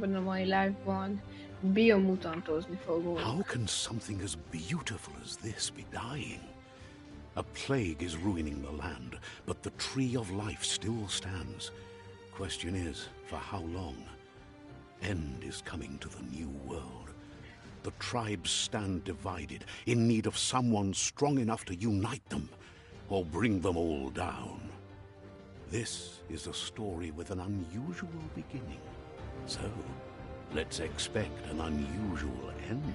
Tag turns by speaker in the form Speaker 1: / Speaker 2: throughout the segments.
Speaker 1: ebben a mai live-ban biomutantozni fogunk.
Speaker 2: How can something as beautiful as this be dying? A plague is ruining the land, but the tree of life still stands. Question is, for how long? End is coming to the new world. The tribes stand divided, in need of someone strong enough to unite them, or bring them all down. This is a story with an unusual beginning. So, let's expect an unusual end.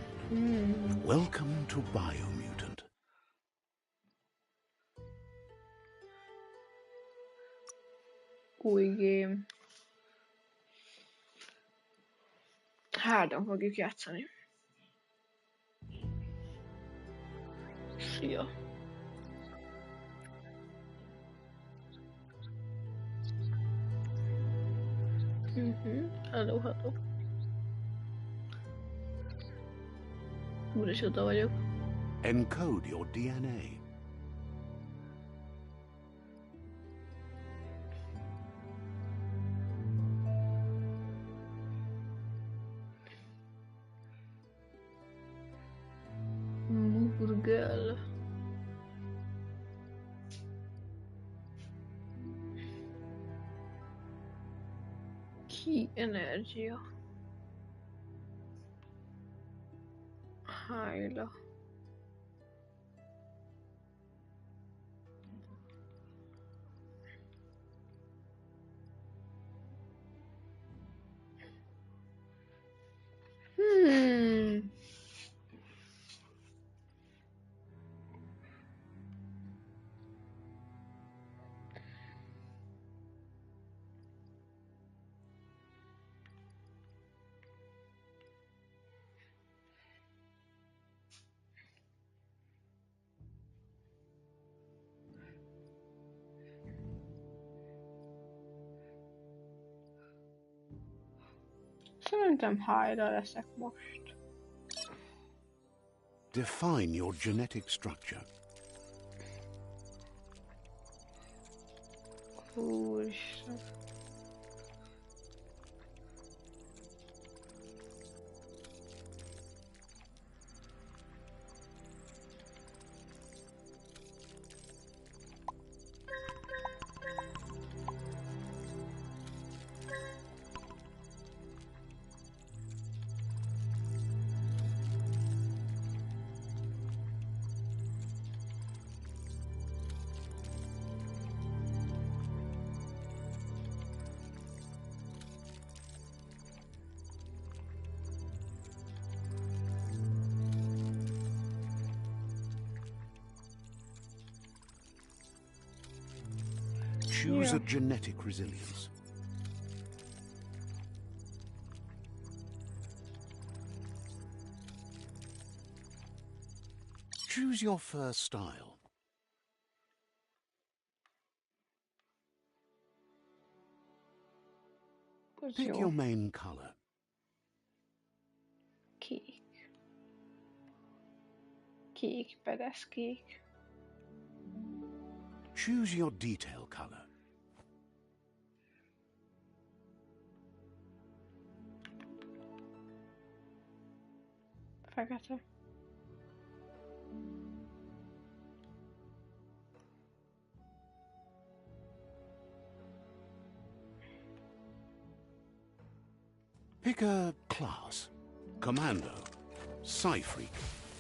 Speaker 2: Welcome to Biomutant.
Speaker 1: Új game. Hárdan fogjuk játszani. Szia! Hello, hello. Úgyis oda vagyok.
Speaker 2: Encode your DNA.
Speaker 1: Burgel. Ki energia. Hájla. Szerintem hájra leszek most.
Speaker 2: Define your genetic structure.
Speaker 1: Úristen.
Speaker 2: Choose a genetic resilience. Choose your fur style. Pick your main color.
Speaker 1: Kék. Kék, pedes kék.
Speaker 2: Choose your detail color.
Speaker 1: Fekete.
Speaker 2: Pick a class. Commando, Psy-Freak,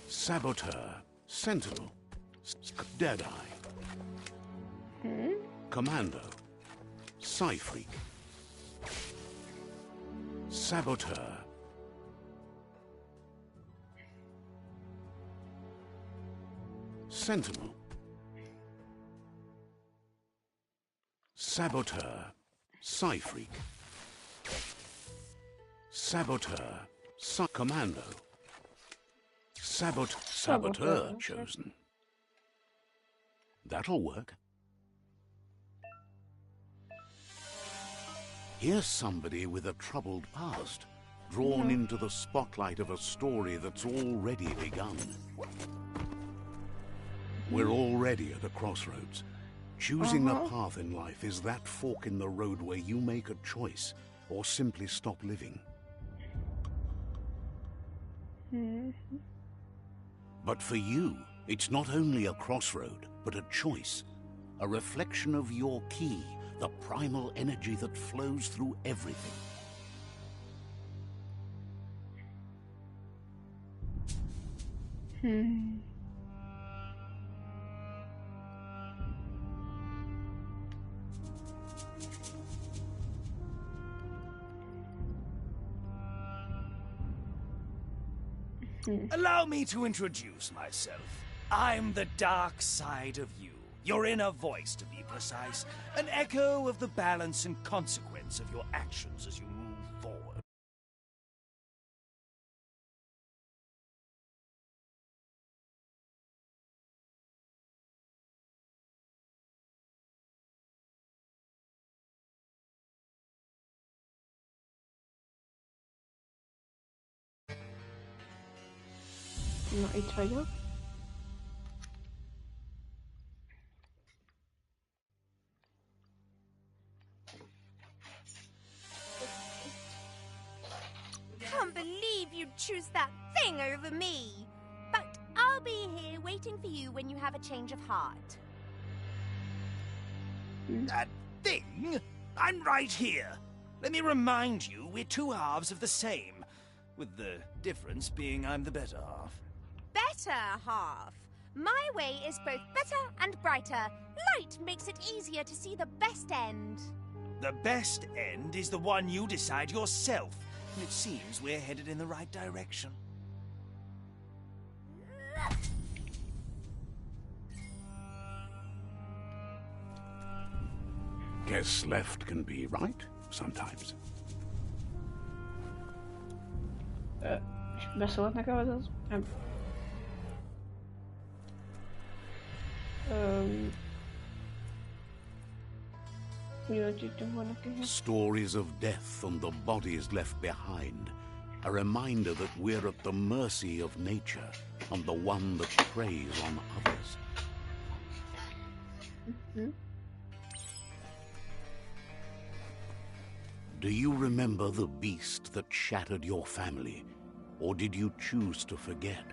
Speaker 2: Saboteur, Sentinel, Deadeye. Commando, Psy-Freak, Saboteur, Sentinel, Saboteur, Psy-Freak, Saboteur, Commando, Saboteur chosen. That'll work. Here's somebody with a troubled past, drawn into the spotlight of a story that's already begun. We're already at a crossroads. Choosing a path in life is that fork in the road where you make a choice or simply stop living. But for you, it's not only a crossroad, but a choice. A reflection of your key, the primal energy that flows through everything.
Speaker 3: Allow me to introduce myself. I'm the dark side of you. Your inner voice, to be precise. An echo of the balance and consequence of your actions as you move forward.
Speaker 1: Nog iets van jou?
Speaker 4: Can't believe you'd choose that thing over me. But I'll be here waiting for you when you have a change of heart.
Speaker 3: That thing? I'm right here. Let me remind you, we're two halves of the same. With the difference being I'm the better half.
Speaker 4: Better half. My way is both better and brighter. Light makes it easier to see the best end.
Speaker 3: The best end is the one you decide yourself. And it seems we're headed in the right direction.
Speaker 2: Guess left can be right, sometimes.
Speaker 1: Best wel wat naar koud is.
Speaker 2: Stories of death and the bodies left behind. A reminder that we're at the mercy of nature and the one that preys on others. Do you remember the beast that shattered your family? Or did you choose to forget?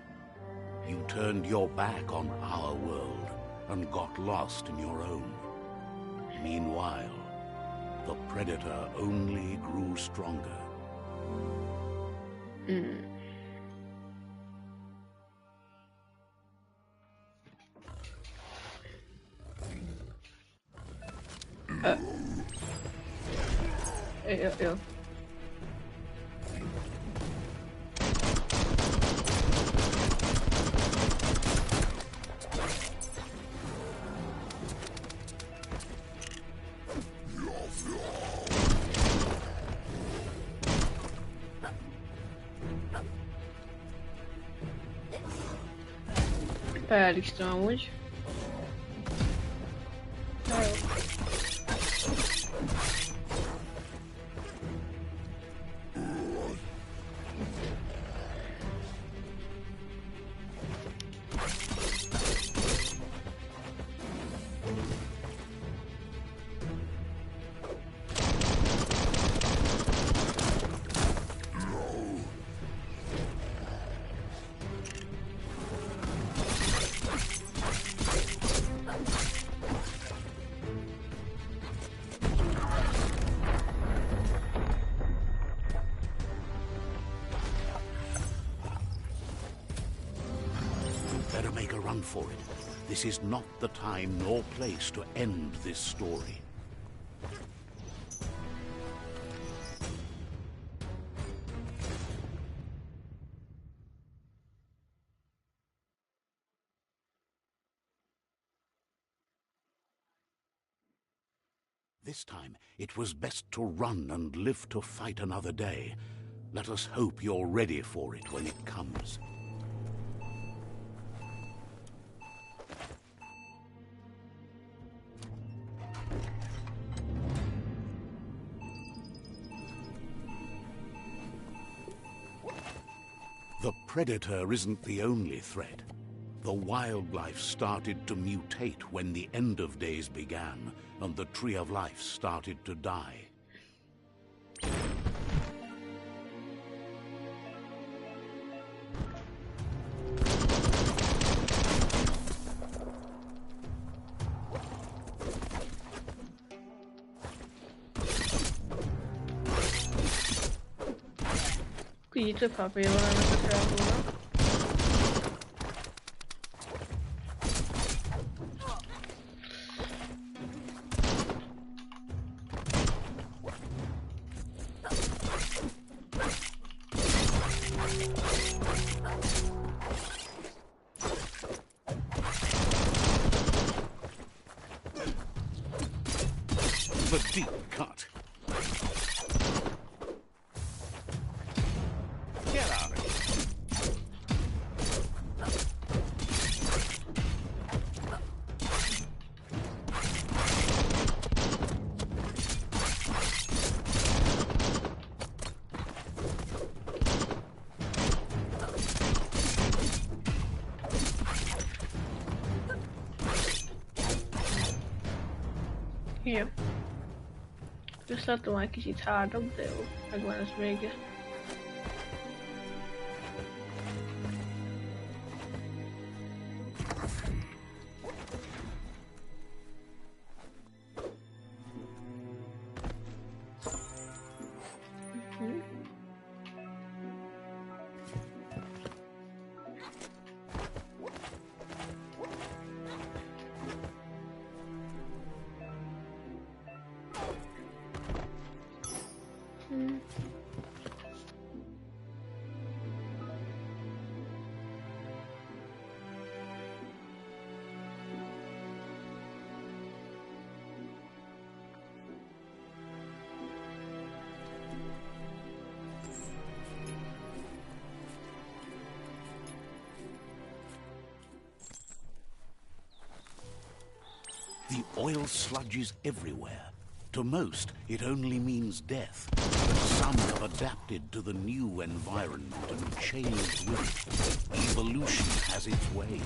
Speaker 2: You turned your back on our world and got lost in your own. Meanwhile, the predator only grew stronger.
Speaker 1: Ja. Pijligste amúgy.
Speaker 2: Better make a run for it. This is not the time nor place to end this story. This time, it was best to run and live to fight another day. Let us hope you're ready for it when it comes. The predator isn't the only threat. The wildlife started to mutate when the end of days began, and the tree of life started to die.
Speaker 1: Így több HP van ennek a csávónak.
Speaker 2: The deep cut. Get out of here.
Speaker 1: Jó. Ezt látom egy kicsit hátrabb, de jó, megvan ez vége.
Speaker 2: The oil sludges everywhere. To most, it only means death. But some have adapted to the new environment and changed with it. Evolution has its ways.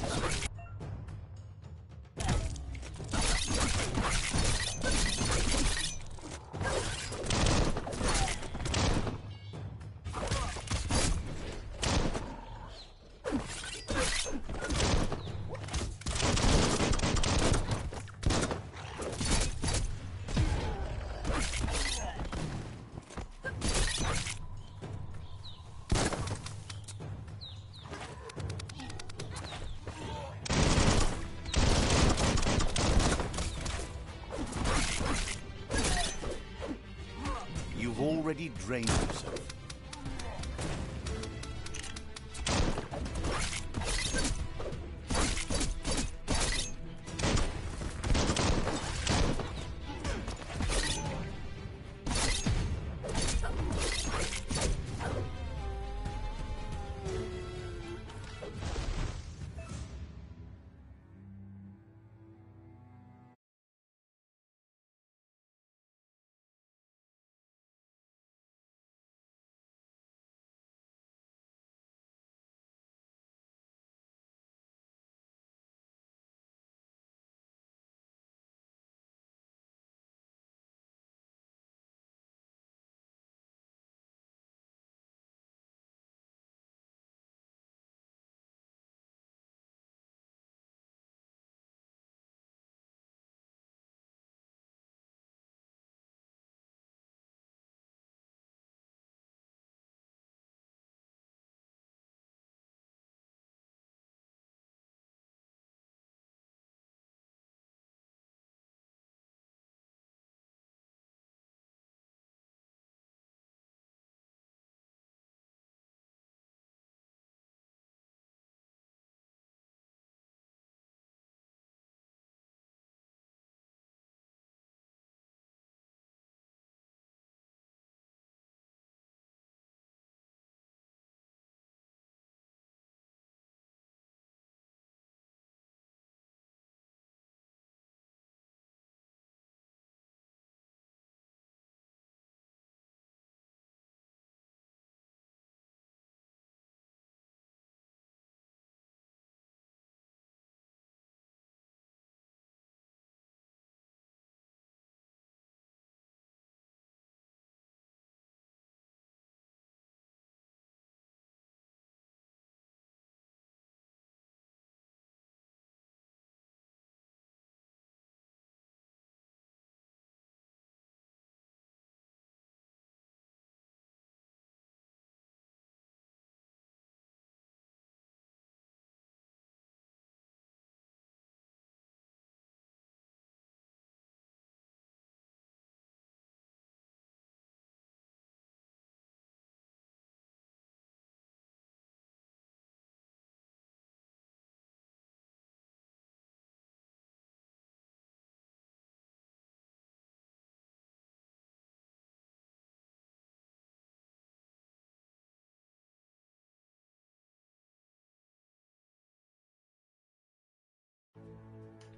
Speaker 2: You've already drained yourself.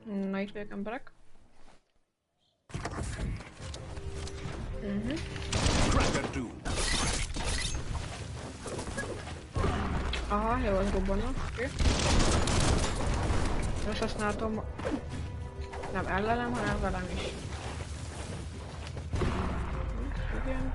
Speaker 1: Na, itt vagyok emberek. Aha, jó, az robbannak. Oké. Most használhatom nem ellenem, hanem velem is. Igen.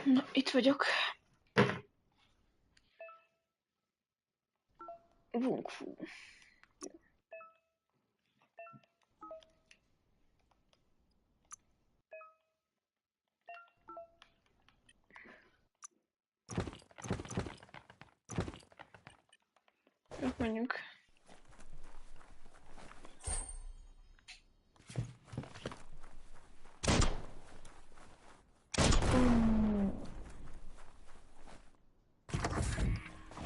Speaker 1: Na, itt vagyok. Wung Fu. Ott menjünk.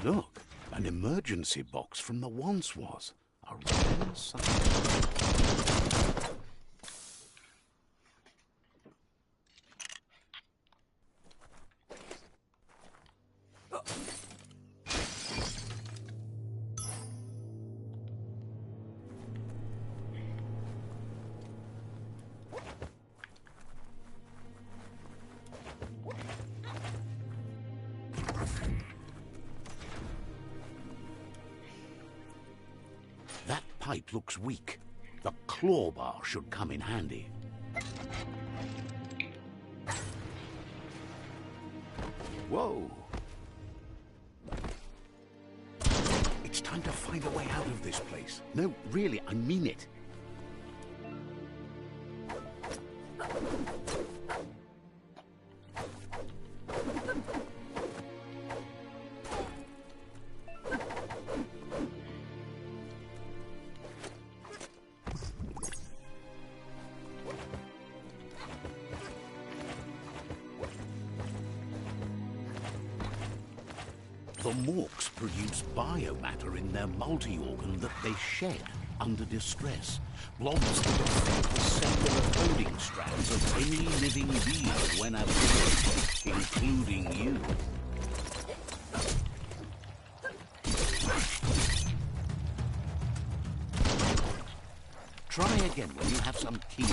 Speaker 2: Look, an emergency box from the once was. A rare sight. That pipe looks weak. The claw bar should come in handy. Whoa! It's time to find a way out of this place. No, really, I mean it. The Morks produce biomatter in their multi-organ that they shed under distress. Blobs that affect the cellular coding strands of any living being when absorbed, including you. Try again when you have some key.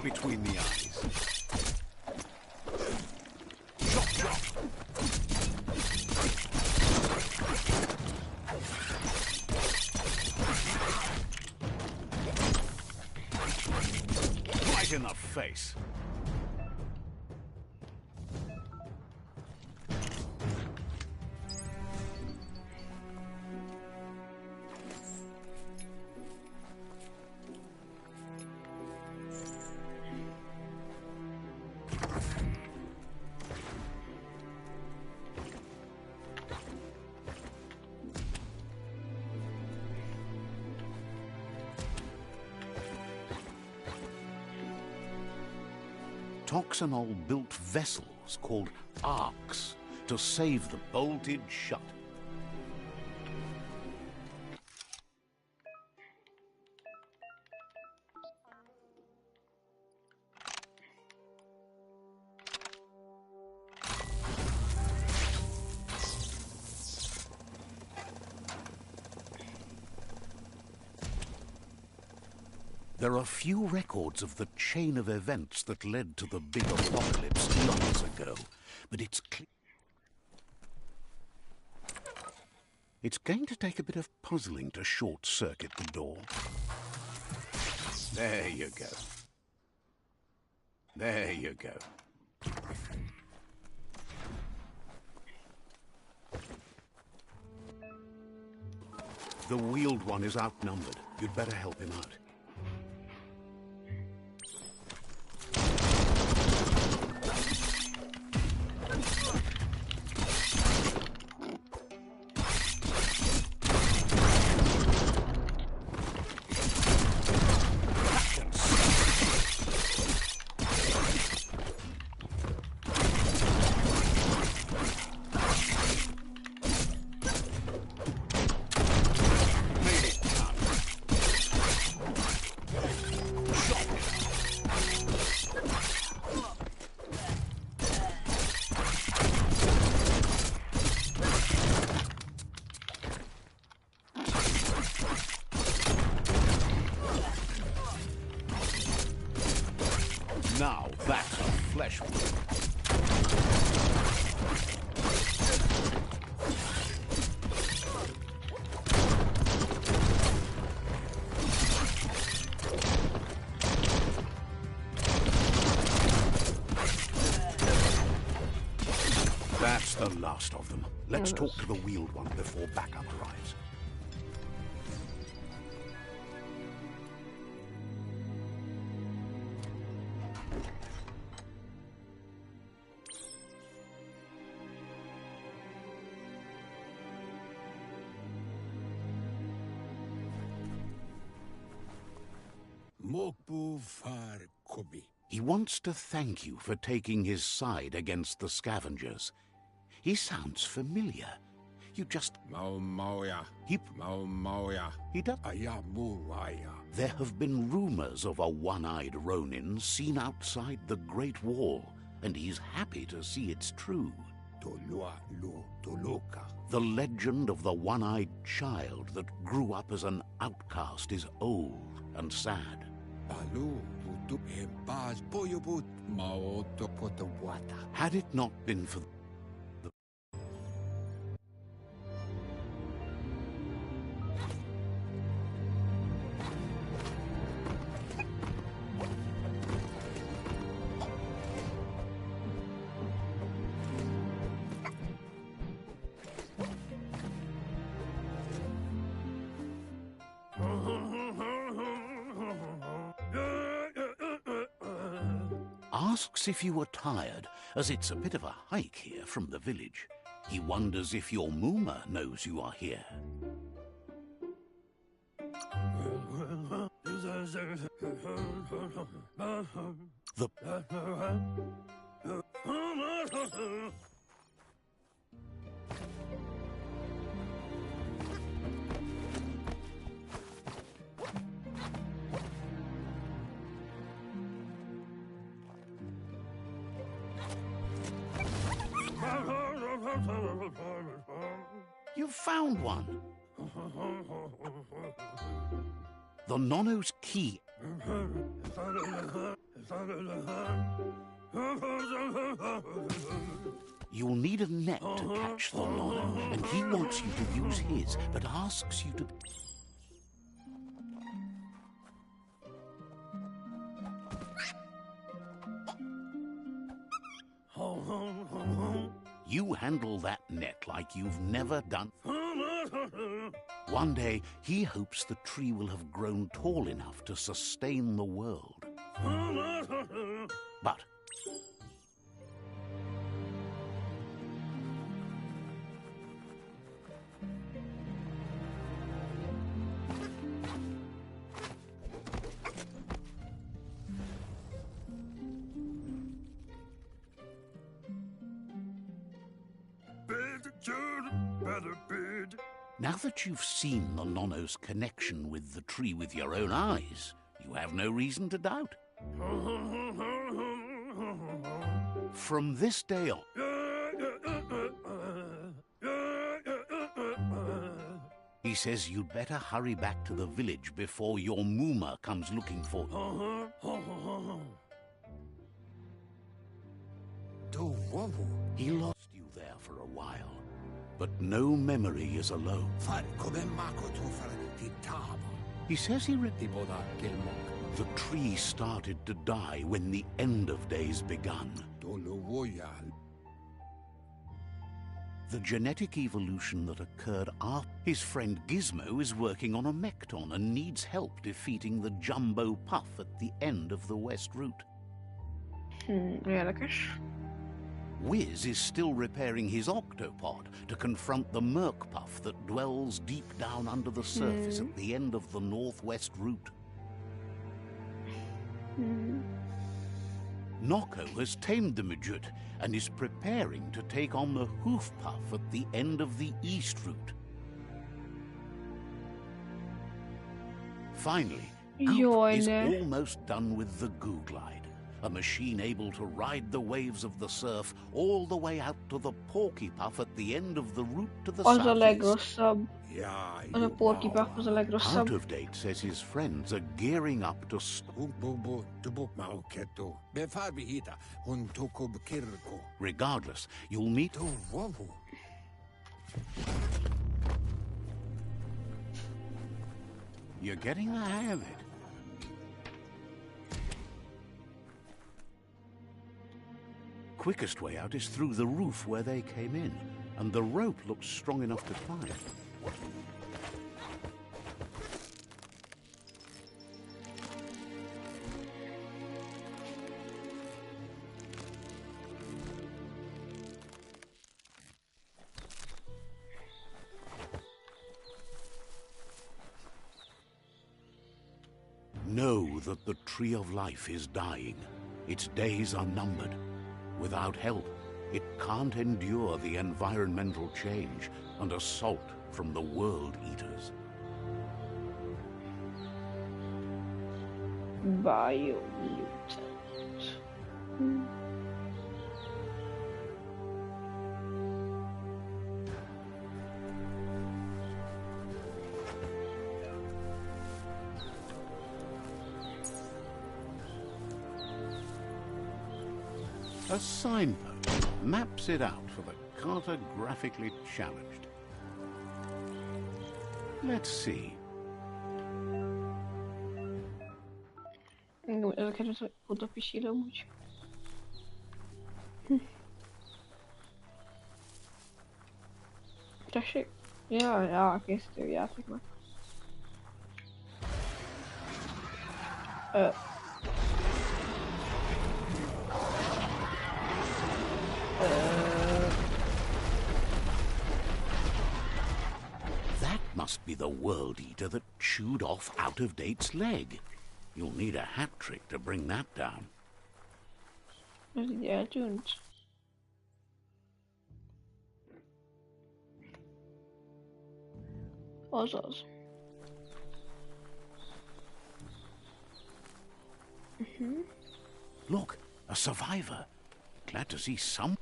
Speaker 2: Between the eyes. Chop, chop. Right in the face. Toxanol built vessels called arcs to save the bolted shut. There are few records of the chain of events that led to the big apocalypse eons ago, but it's clear. It's going to take a bit of puzzling to short-circuit the door. There you go. There you go. The wheeled one is outnumbered. You'd better help him out. flesh. That's the last of them. Let's talk to the wheeled one before backup arrives. He wants to thank you for taking his side against the scavengers. He sounds familiar. You just... He does... There have been rumors of a one-eyed Ronin seen outside the Great Wall, and he's happy to see it's true. The legend of the one-eyed child that grew up as an outcast is old and sad. Had it not been for asks if you were tired, as it's a bit of a hike here from the village. He wonders if your Mooma knows you are here. You found one. The Nono's key. You'll need a net to catch the Nono, and he wants you to use his, but asks you to... You handle that net like you've never done. One day, he hopes the tree will have grown tall enough to sustain the world. But... Now that you've seen the Nono's connection with the tree with your own eyes, you have no reason to doubt. From this day on... He says you'd better hurry back to the village before your Mooma comes looking for you. He lost you there for a while. But no memory is alone. He says he the tree started to die when the end of days begun. The genetic evolution that occurred after his friend Gizmo is working on a Mekton and needs help defeating the Jumbo Puff at the end of the West Route.
Speaker 1: Érdekes.
Speaker 2: Wiz is still repairing his octopod to confront the Merc-Puff that dwells deep down under the surface at the end of the Northwest Route. Nocco has tamed the midget and is preparing to take on the Hoof-Puff at the end of the East Route. Finally, Alp is almost done with the Goo Glide. a machine able to ride the waves of the surf all the way out to the Porky Puff at the end of the route to the
Speaker 1: Az a
Speaker 2: southeast.
Speaker 1: legrosszabb. Az a Porky Puff az a
Speaker 2: Out
Speaker 1: legrosszabb.
Speaker 2: of Date says his friends are gearing up to Regardless, you'll meet... You're getting the hang of it. Quickest way out is through the roof where they came in, and the rope looks strong enough to climb. Know that the Tree of Life is dying. Its days are numbered. Without help, it can't endure the environmental change and assault from the World Eaters.
Speaker 1: Biomutant.
Speaker 2: A signpost maps it out for the cartographically challenged. Let's see.
Speaker 1: Ez a kedves, hogy oda pisilem úgy. Tessék? Ja, készítő játék már.
Speaker 2: That must be the World Eater that chewed off Out of Date's leg. You'll need a hat trick to bring that down.
Speaker 1: Ez így eltűnt. Azaz.
Speaker 2: Look, a survivor. Glad to see some...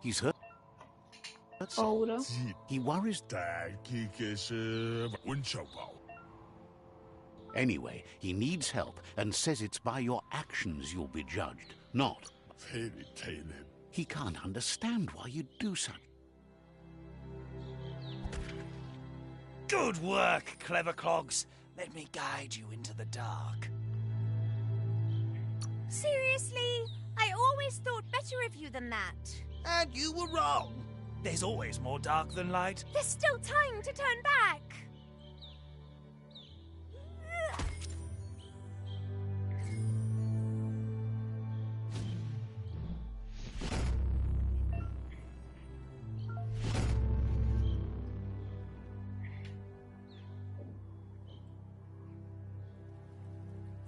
Speaker 2: He's hurt.
Speaker 1: Aura.
Speaker 2: He worries... Anyway, he needs help and says it's by your actions you'll be judged, not... He can't understand why you do such...
Speaker 3: Good work, clever clogs. Let me guide you into the dark.
Speaker 4: Seriously? I always thought better of you than that.
Speaker 3: And you were wrong. There's always more dark than light.
Speaker 4: There's still time to turn back.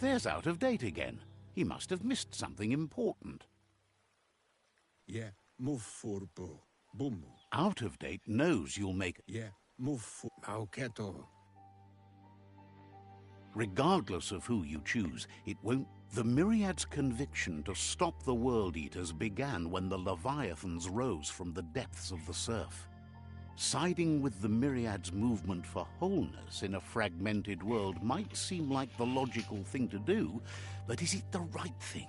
Speaker 2: There's Out of Date again. He must have missed something important.
Speaker 5: Yeah, move for boom.
Speaker 2: Out of Date knows you'll make...
Speaker 5: Yeah, move for Mauketo.
Speaker 2: Regardless of who you choose, it won't... The Myriad's conviction to stop the World Eaters began when the Leviathans rose from the depths of the surf. Siding with the Myriad's movement for wholeness in a fragmented world might seem like the logical thing to do, but is it the right thing?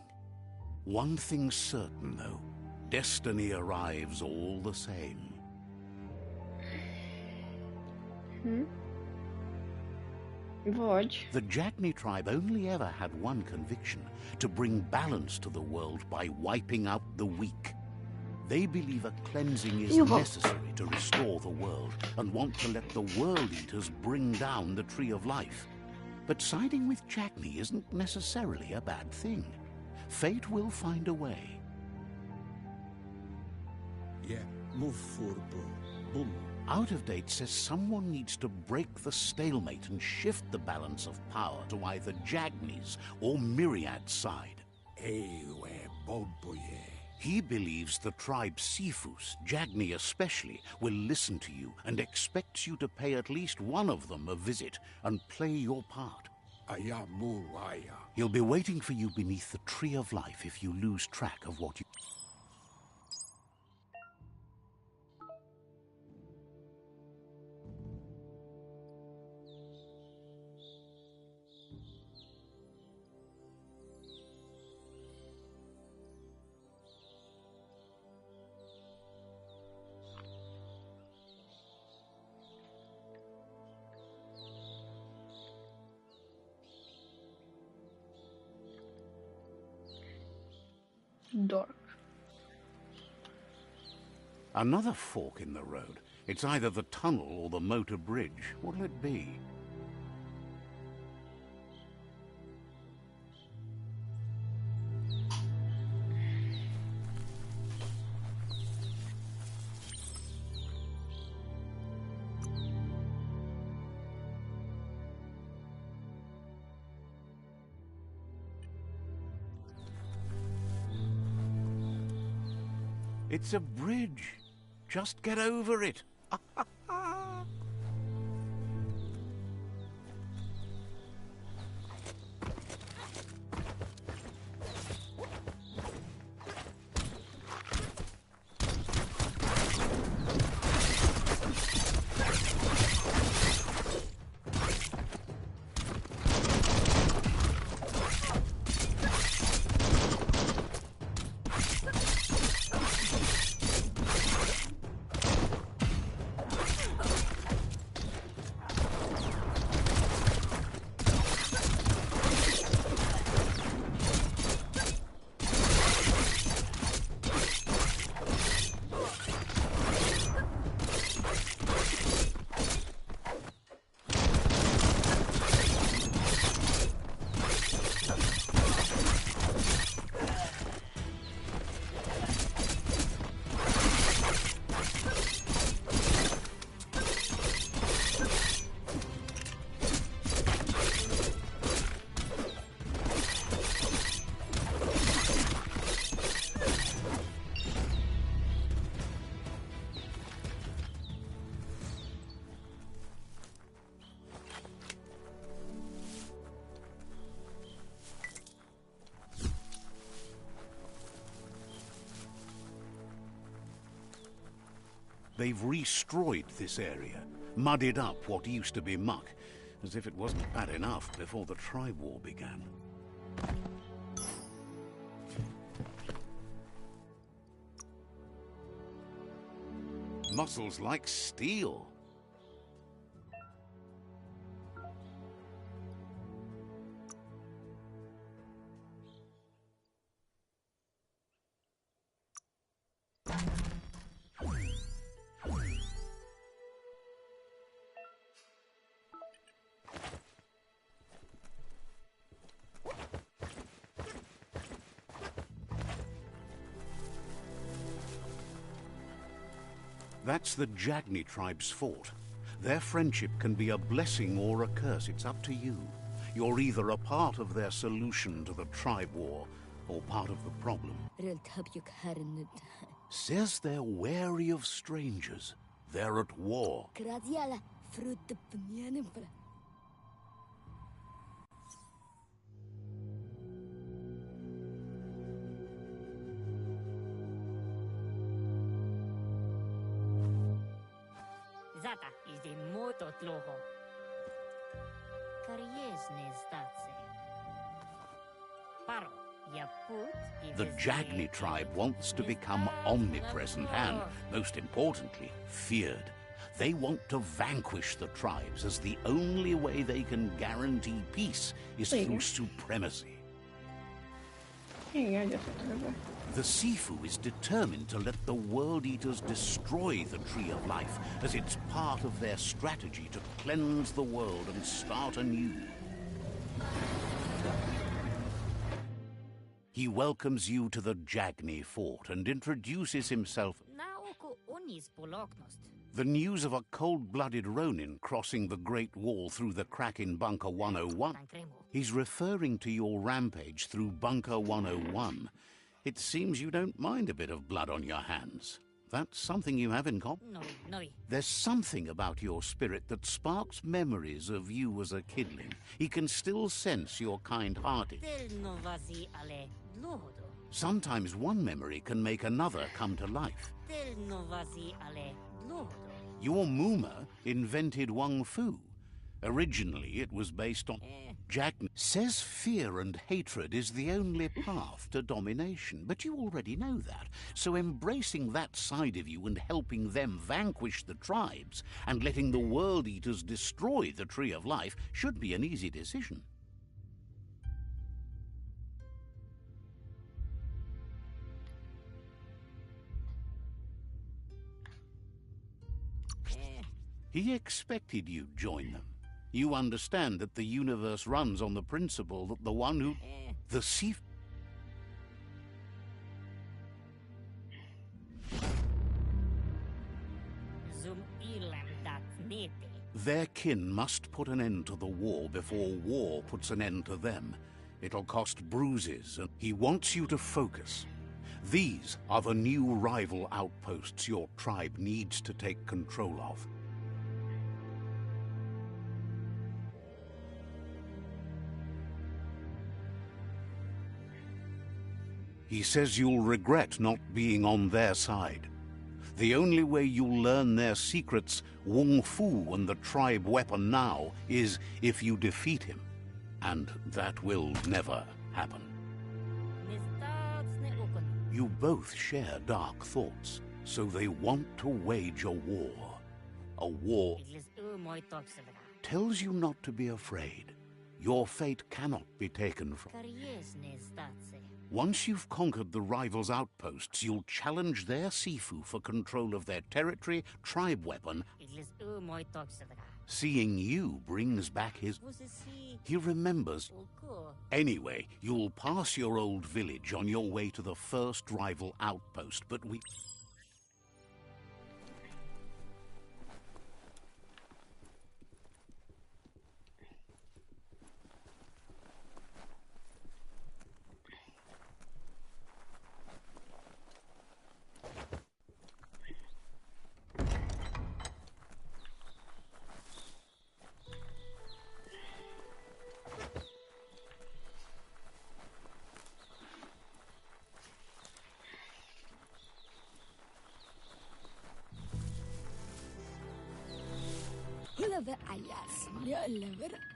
Speaker 2: One thing's certain, though. Destiny arrives all the same.
Speaker 1: Vagy.
Speaker 2: The Jagni tribe only ever had one conviction, to bring balance to the world by wiping out the weak. They believe a cleansing is necessary to restore the world and want to let the World Eaters bring down the Tree of Life. But siding with Jagni isn't necessarily a bad thing. Fate will find a way.
Speaker 5: Yeah, move for boom.
Speaker 2: Out of Date says someone needs to break the stalemate and shift the balance of power to either Jagni's or Myriad's side. He believes the tribe Sifus, Jagni especially, will listen to you and expects you to pay at least one of them a visit and play your part.
Speaker 5: Ayamu Aya.
Speaker 2: He'll be waiting for you beneath the Tree of Life if you lose track of what you...
Speaker 1: Dark.
Speaker 2: Another fork in the road. It's either the tunnel or the motor bridge. What'll it be? It's a bridge. Just get over it. They've destroyed this area, muddied up what used to be muck, as if it wasn't bad enough before the tribe war began. Muscles like steel. That's the Jagni tribe's fort. Their friendship can be a blessing or a curse. It's up to you. You're either a part of their solution to the tribe war, or part of the problem. Says they're wary of strangers. They're at war.
Speaker 6: Zata is the moto tloho. Karyezne zdace. Paro, ya put...
Speaker 2: The Jagni tribe wants to become omnipresent and, most importantly, feared. They want to vanquish the tribes, as the only way they can guarantee peace is through supremacy. The Sifu is determined to let the World Eaters destroy the Tree of Life, as it's part of their strategy to cleanse the world and start anew. He welcomes you to the Jagni fort and introduces himself. The news of a cold-blooded Ronin crossing the Great Wall through the crack in Bunker 101. He's referring to your rampage through Bunker 101. It seems you don't mind a bit of blood on your hands. That's something you have in common.
Speaker 6: No, no.
Speaker 2: There's something about your spirit that sparks memories of you as a kidling. He can still sense your kind-hearted.
Speaker 6: Del no vazi ale lohodo.
Speaker 2: Sometimes one memory can make another come to life.
Speaker 6: Del no vazi ale lohodo.
Speaker 2: Your Muma invented Wung Fu. Originally, it was based on... Jack says fear and hatred is the only path to domination, but you already know that. So embracing that side of you and helping them vanquish the tribes and letting the World Eaters destroy the Tree of Life should be an easy decision. He expected you'd join them. You understand that the universe runs on the principle that the one who... The sea...
Speaker 6: Zum ilam dat nete.
Speaker 2: Their kin must put an end to the war before war puts an end to them. It'll cost bruises, and he wants you to focus. These are the new rival outposts your tribe needs to take control of. He says you'll regret not being on their side. The only way you'll learn their secrets, Wung Fu and the tribe weapon now, is if you defeat him. And that will never happen. You both share dark thoughts, so they want to wage a war. A war tells you not to be afraid. Your fate cannot be taken from... Once you've conquered the rivals' outposts, you'll challenge their Sifu for control of their territory, tribe weapon. Seeing you brings back his... He remembers. Anyway, you'll pass your old village on your way to the first rival outpost, but we...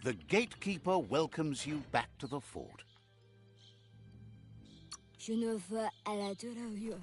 Speaker 2: The gatekeeper welcomes you back to the fort.
Speaker 7: Je ne veux à la terre.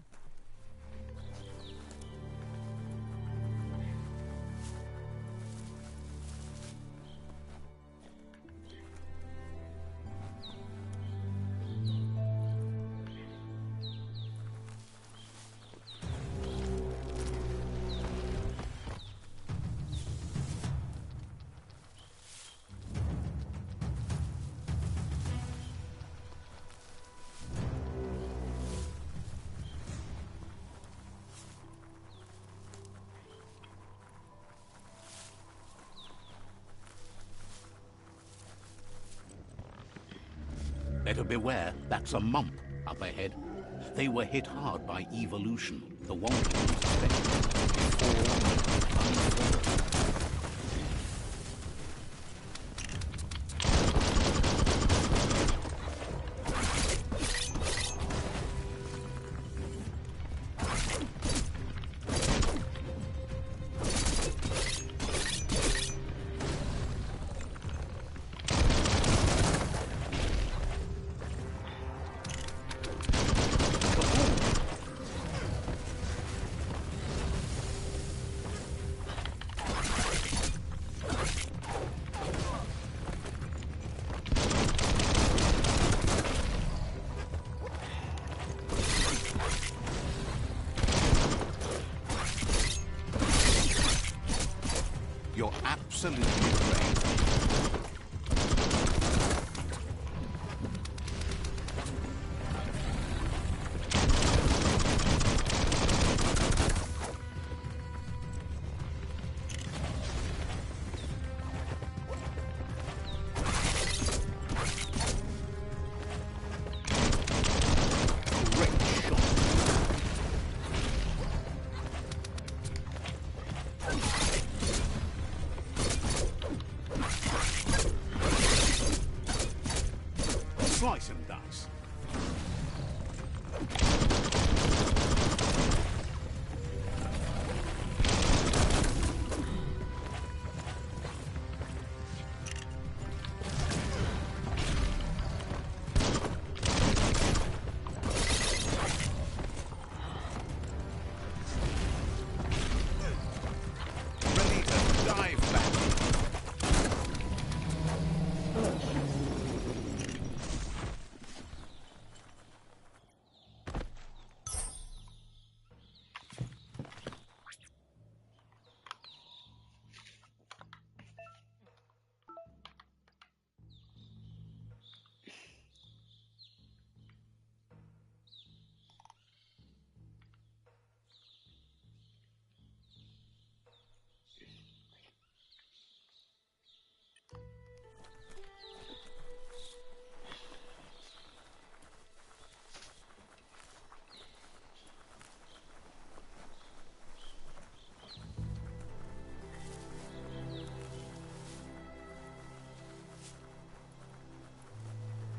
Speaker 2: Better beware, that's a mump up ahead. They were hit hard by evolution. The one You're absolutely great.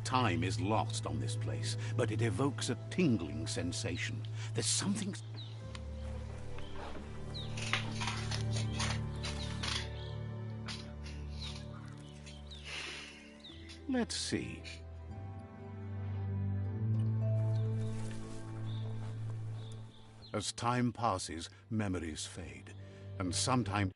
Speaker 2: Time is lost on this place, but it evokes a tingling sensation. There's something... Let's see. As time passes, memories fade, and sometimes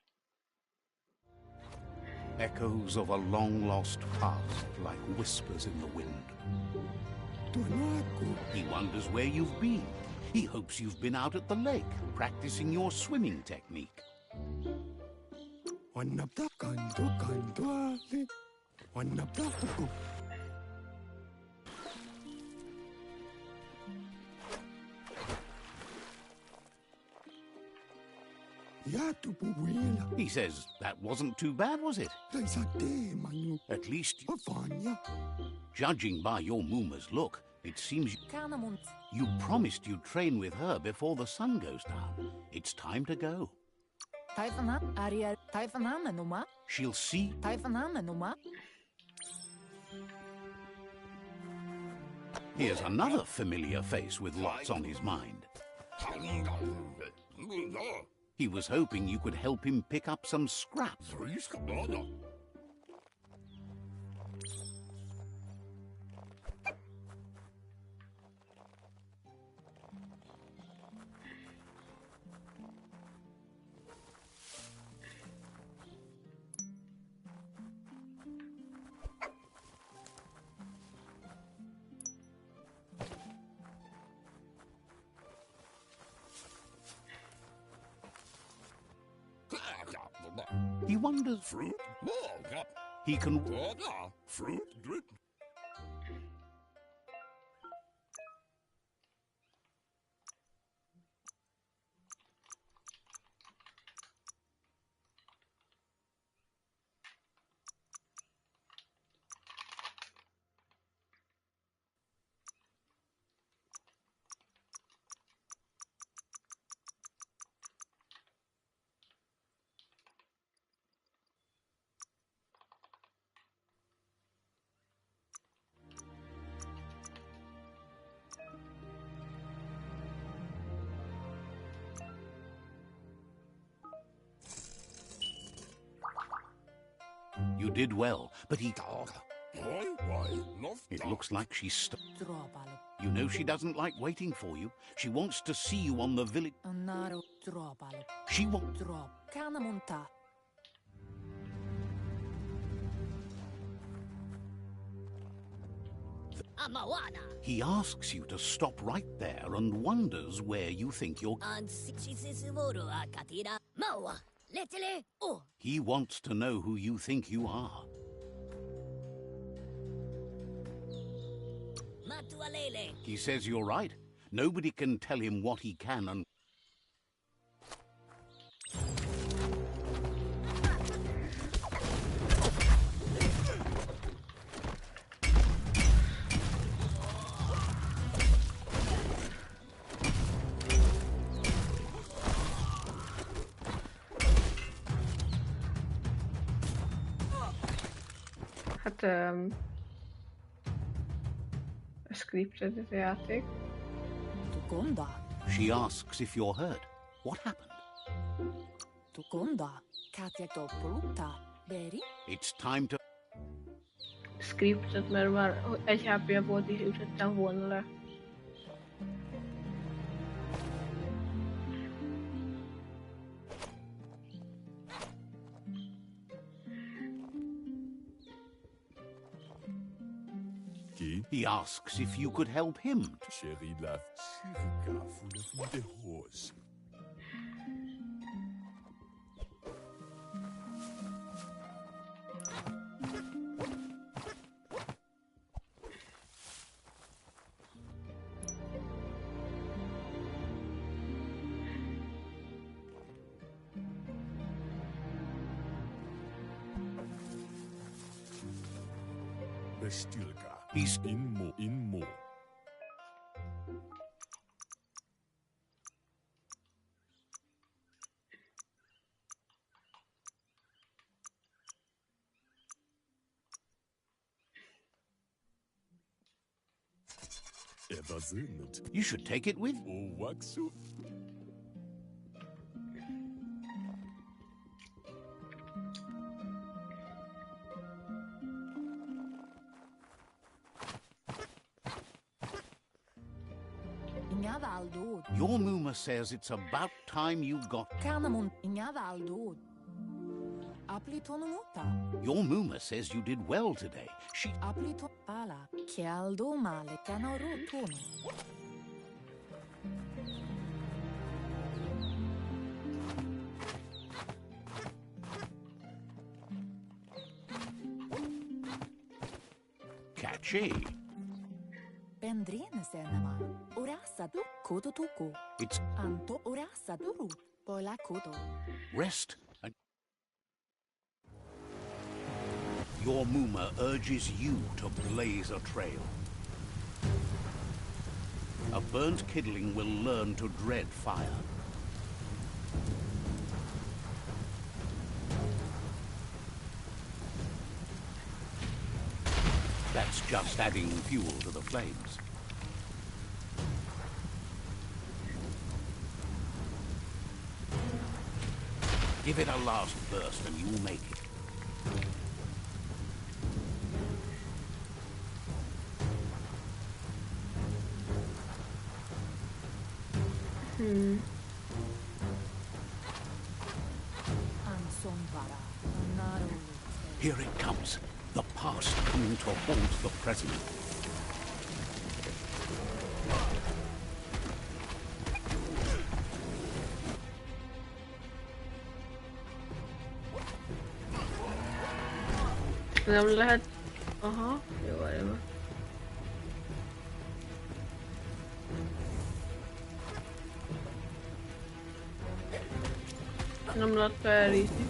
Speaker 2: echoes of a long-lost past like whispers in the wind. He wonders where you've been. He hopes you've been out at the lake, practicing your swimming technique. He says, that wasn't too bad, was it? At least, judging by your Muma's look, it seems you promised you'd train with her before the sun goes down. It's time to go. She'll see. Here's another familiar face with lots on his mind. He was hoping you could help him pick up some scraps. He wonders he can You did well, but he... It looks like she's You know she doesn't like waiting for you. She wants to see you on the village... She won't... He asks you to stop right there and wonders where you think you're... He wants to know who you think you are. He says you're right. Nobody can tell him what he can and...
Speaker 1: Scripted dit játék.
Speaker 2: She asks if you're hurt. What happened? It's time to...
Speaker 1: Scriptet, mert már egy HP volt, és ütöttem volna le.
Speaker 2: He asks if you could help him. He's...
Speaker 5: Inmo.
Speaker 2: You should take it with
Speaker 5: Waxu.
Speaker 8: Inga valdod.
Speaker 2: Your Muma says it's about time you got...
Speaker 8: Kanamun. Inga valdod. Aplitonomuta.
Speaker 2: Your Muma says you did well today. She...
Speaker 8: Aplito pala. Kialdo male canorotono.
Speaker 2: Catchy.
Speaker 8: Pendrene senema. Orasa du koto tuko.
Speaker 2: It's...
Speaker 8: Anto orasa duru. Pola koto.
Speaker 2: Rest and... Your Muma urges you to blaze a trail. A burnt kidling will learn to dread fire. That's just adding fuel to the flames. Give it a last burst and you'll make it. Here it comes. The past coming to haunt the present.
Speaker 1: Nämä lähet... Aha, joo aivan. Nämä lähtee eristi.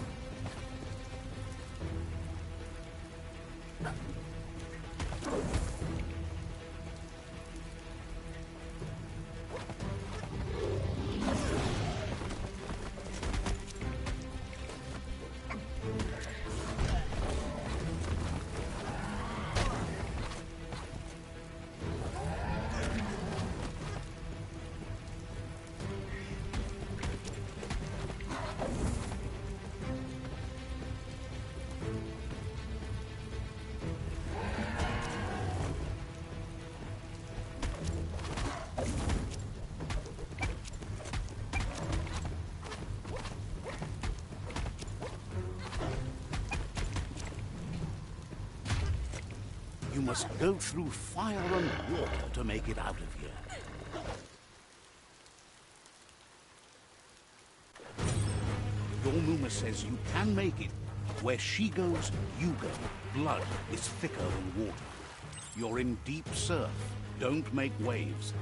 Speaker 2: You must go through fire and water to make it out of here. Your Muma says you can make it. Where she goes, you go. Blood is thicker than water. You're in deep surf. Don't make waves.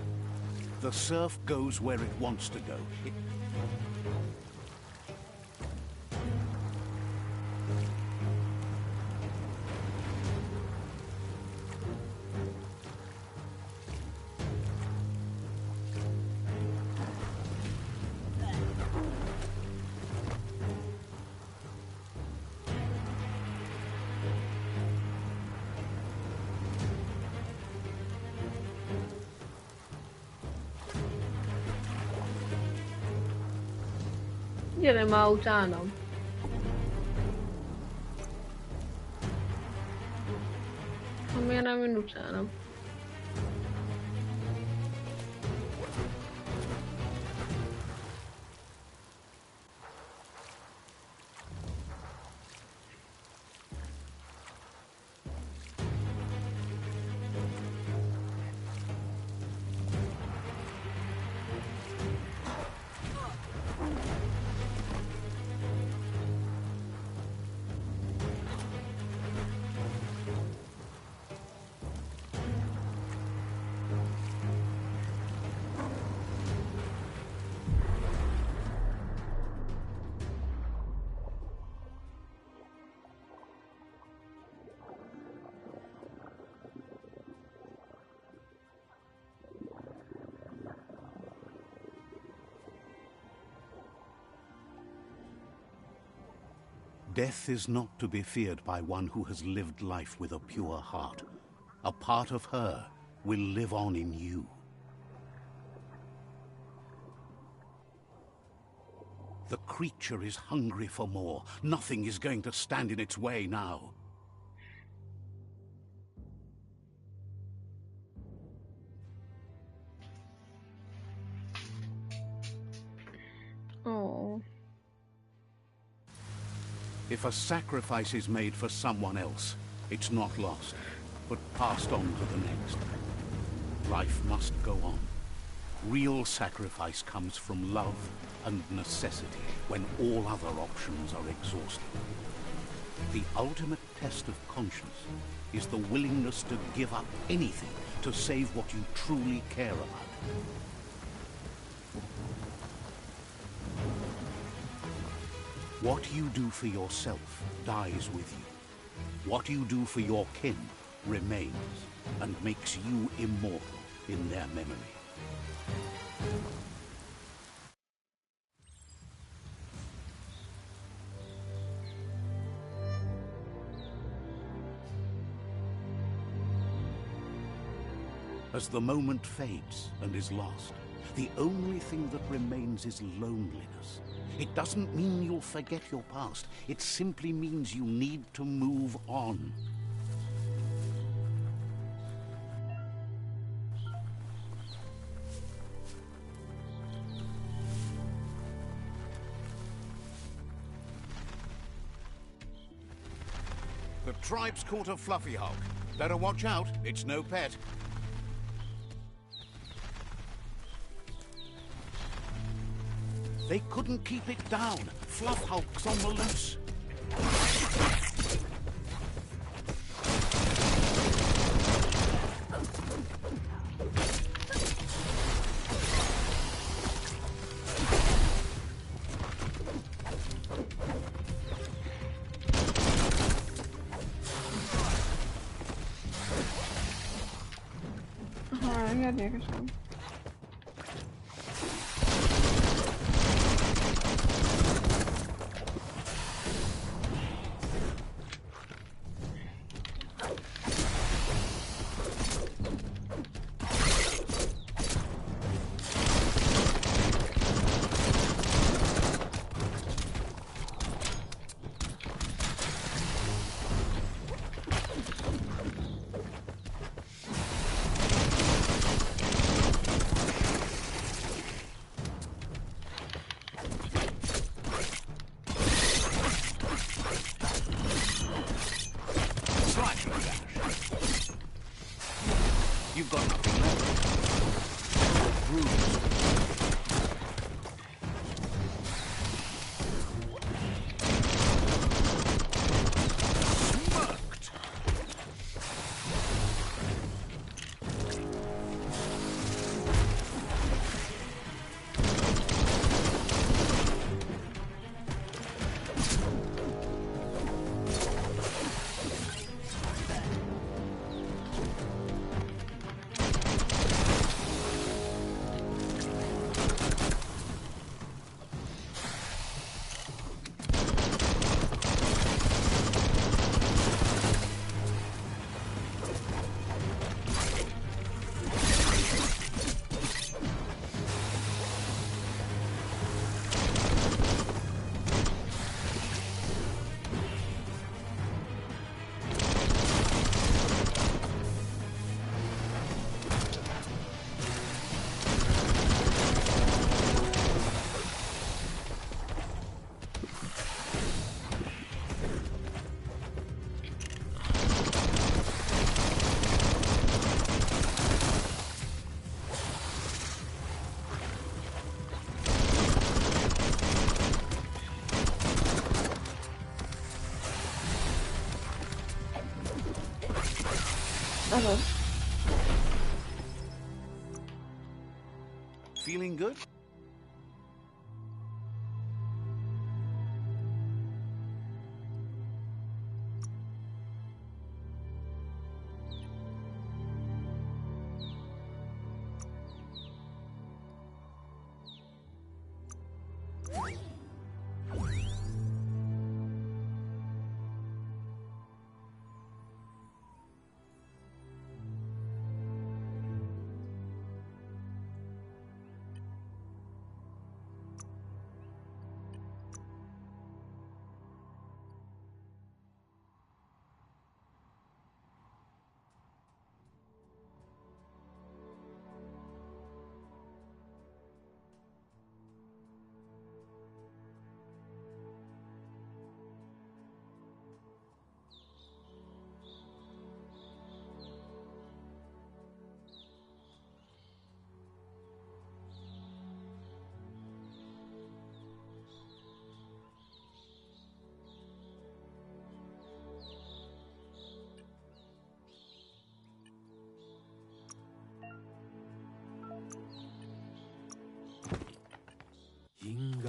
Speaker 2: The surf goes where it wants to go.
Speaker 1: Iedereen maar oud aan dan. Ga meer naar minuut aan dan.
Speaker 2: Death is not to be feared by one who has lived life with a pure heart. A part of her will live on in you. The creature is hungry for more. Nothing is going to stand in its way now.
Speaker 1: Oh.
Speaker 2: If a sacrifice is made for someone else, it's not lost, but passed on to the next. Life must go on. Real sacrifice comes from love and necessity when all other options are exhausted. The ultimate test of conscience is the willingness to give up anything to save what you truly care about. What you do for yourself dies with you. What you do for your kin remains and makes you immortal in their memory. As the moment fades and is lost, the only thing that remains is loneliness. It doesn't mean you'll forget your past. It simply means you need to move on. The tribe's caught a fluffy hulk. Better watch out, it's no pet. They couldn't keep it down. Fluff hulk's on the loose.
Speaker 1: Aha, ja, der geschoben. You've got nothing left. Bruised. Smirked. Also,
Speaker 2: Feeling good?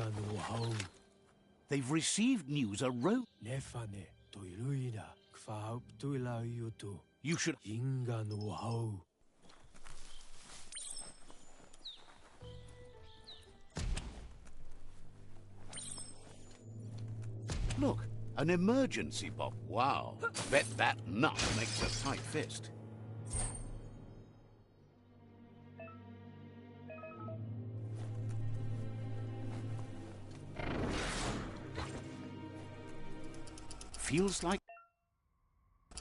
Speaker 9: no hau.
Speaker 2: They've received news a road.
Speaker 9: Nefane toiluida kfahaup tuila yutu.
Speaker 2: You should.
Speaker 9: Inga no hau.
Speaker 2: Look, an emergency box. Wow. Bet that nut makes a tight fist. Feels like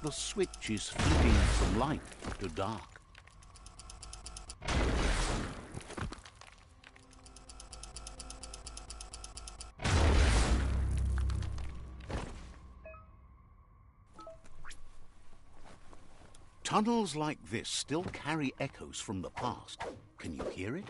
Speaker 2: the switch is flipping from light to dark. Tunnels like this still carry echoes from the past. Can you hear it?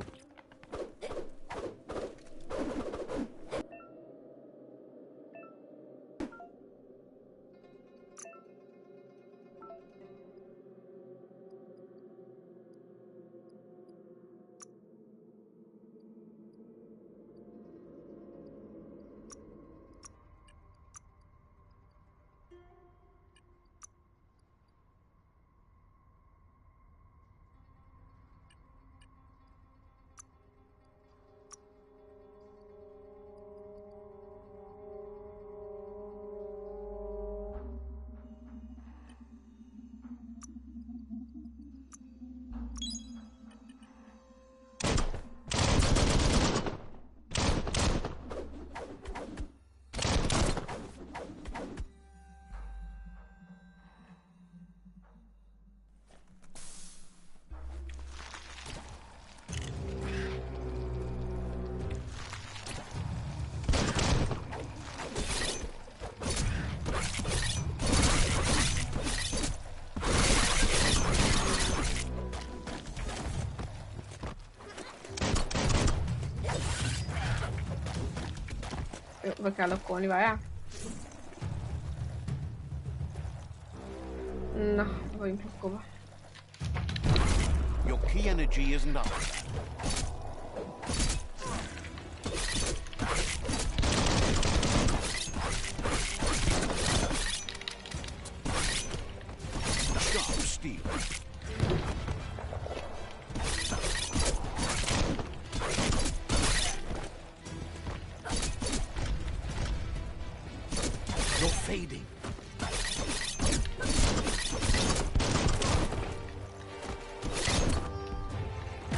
Speaker 1: Vai kellokkolni, várjál. Na, vagyunk lokkolva.
Speaker 2: Your key energy isn't up. Sharp steel. You're fading.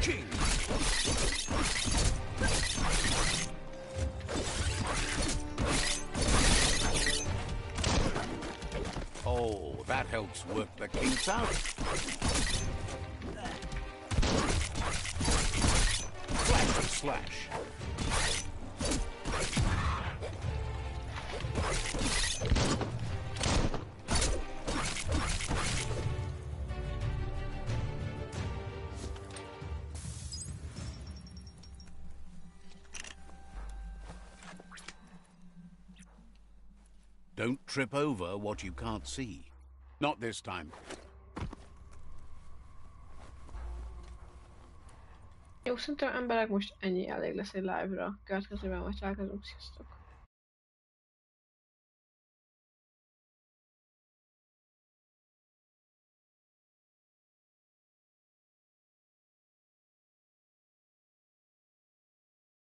Speaker 2: King. Oh, that helps work the kinks out. Slash and slash. Don't trip over what you can't see. Not this time.
Speaker 1: Jó, szerintem emberek most ennyi elég lesz egy live-ra. Következőben majd találkozunk, sziasztok!